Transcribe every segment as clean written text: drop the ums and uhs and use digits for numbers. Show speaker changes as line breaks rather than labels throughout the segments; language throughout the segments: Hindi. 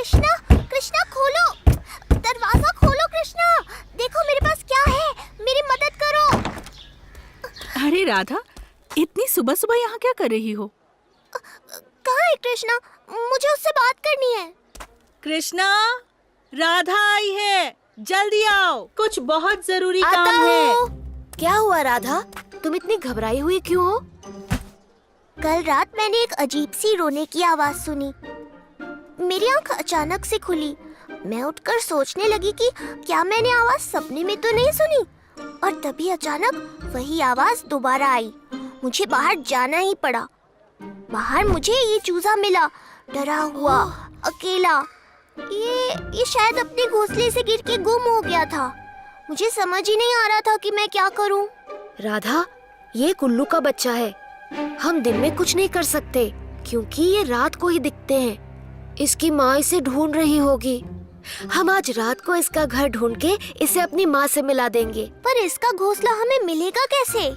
कृष्णा, कृष्णा खोलो, दरवाजा खोलो कृष्णा, देखो मेरे पास क्या है, मेरी मदद करो।
अरे राधा, इतनी सुबह सुबह यहाँ क्या कर रही हो?
कहाँ है कृष्णा? मुझे उससे बात करनी है।
कृष्णा, राधा आई है, जल्दी आओ, कुछ बहुत जरूरी
आता
काम है।
हूँ।
क्या हुआ राधा, तुम इतनी घबराई हुई क्यों हो?
कल रात मैंने एक अजीब सी रोने की आवाज सुनी। मेरी आंख अचानक से खुली। मैं उठकर सोचने लगी कि क्या मैंने आवाज सपने में तो नहीं सुनी, और तभी अचानक वही आवाज दोबारा आई। मुझे बाहर जाना ही पड़ा। बाहर मुझे ये चूजा मिला, डरा हुआ, अकेला। ये शायद अपने घोंसले से गिर के गुम हो गया था। मुझे समझ ही नहीं आ रहा था कि मैं क्या करूं।
राधा, ये उल्लू का बच्चा है। हम दिन में कुछ नहीं कर सकते क्योंकि ये रात को ही दिखते हैं। इसकी माँ इसे ढूंढ रही होगी। हम आज रात को इसका घर ढूंढ के इसे अपनी माँ से मिला देंगे।
पर इसका घोंसला हमें मिलेगा कैसे?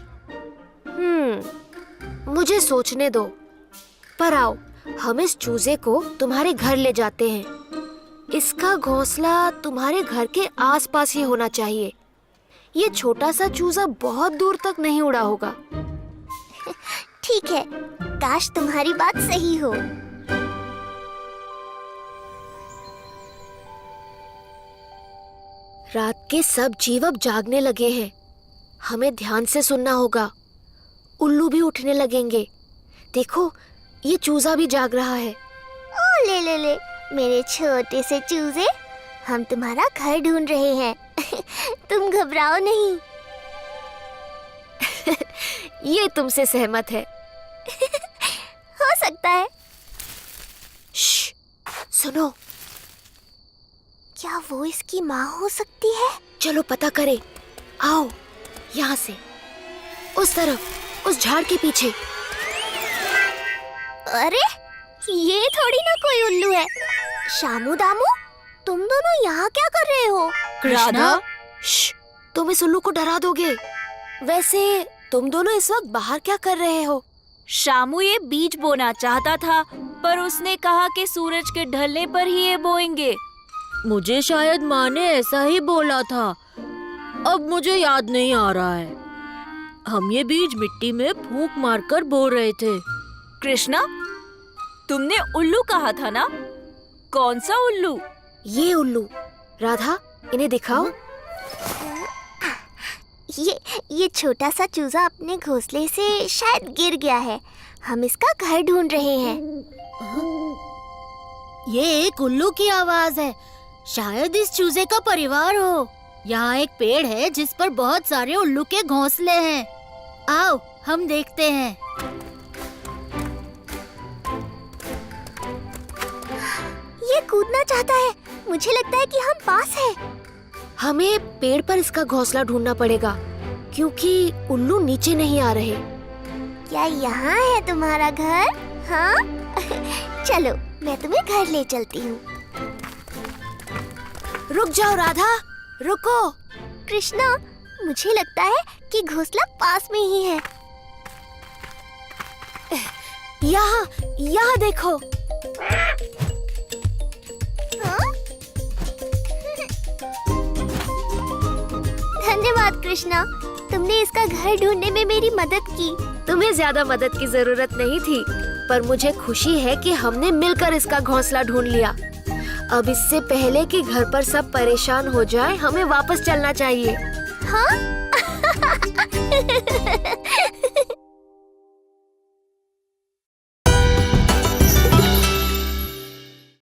मुझे सोचने दो। पर आओ, हम इस चूजे को तुम्हारे घर ले जाते हैं। इसका घोंसला तुम्हारे घर के आसपास ही होना चाहिए। ये छोटा सा चूजा बहुत दूर तक नहीं उड़ा होगा।
ठीक है, काश तुम्हारी बात सही हो।
रात के सब जीव अब जागने लगे हैं। हमें ध्यान से सुनना होगा। उल्लू भी उठने लगेंगे। देखो, ये चूजा भी जाग रहा है।
ओ ले ले ले, मेरे छोटे से चूजे, हम तुम्हारा घर ढूंढ रहे हैं। तुम घबराओ नहीं।
ये तुमसे सहमत है।
हो सकता है।
श्श, सुनो।
क्या वो इसकी माँ हो सकती है?
चलो पता करें। आओ, यहाँ से, उस तरफ, उस झाड़ के पीछे।
अरे, ये थोड़ी ना कोई उल्लू है। शामू दामू, तुम दोनों यहाँ क्या कर रहे हो?
राधा,
श्श, तुम इस उल्लू को डरा दोगे। वैसे तुम दोनों इस वक्त बाहर क्या कर रहे हो?
शामू ये बीज बोना चाहता था, पर उसने कहा कि सूरज के ढलने पर ही ये बोएंगे।
मुझे शायद माँ ने ऐसा ही बोला था। अब मुझे याद नहीं आ रहा है। हम ये बीज मिट्टी में फूंक मारकर बो रहे थे।
कृष्णा, तुमने उल्लू कहा था ना? कौन सा उल्लू?
ये उल्लू। राधा, इन्हें दिखाओ।
ये छोटा सा चूजा अपने घोंसले से शायद गिर गया है। हम इसका घर ढूंढ रहे हैं।
ये एक उल्लू की आवाज है। शायद इस चूजे का परिवार हो। यहाँ एक पेड़ है जिस पर बहुत सारे उल्लू के घोंसले हैं। आओ, हम देखते हैं।
ये कूदना चाहता है। मुझे लगता है कि हम पास हैं।
हमें पेड़ पर इसका घोंसला ढूंढना पड़ेगा क्योंकि उल्लू नीचे नहीं आ रहे।
क्या यहाँ है तुम्हारा घर? हाँ? चलो, मैं तुम्हें घर ले चलती हूँ।
रुक जाओ राधा, रुको।
कृष्णा, मुझे लगता है कि घोंसला पास में ही है।
यहाँ, यहाँ देखो।
हाँ? धन्यवाद कृष्णा, तुमने इसका घर ढूंढने में मेरी मदद की।
तुम्हें ज्यादा मदद की जरूरत नहीं थी, पर मुझे खुशी है कि हमने मिलकर इसका घोंसला ढूंढ लिया। अब इससे पहले कि घर पर सब परेशान हो जाए, हमें वापस चलना चाहिए।
हाँ?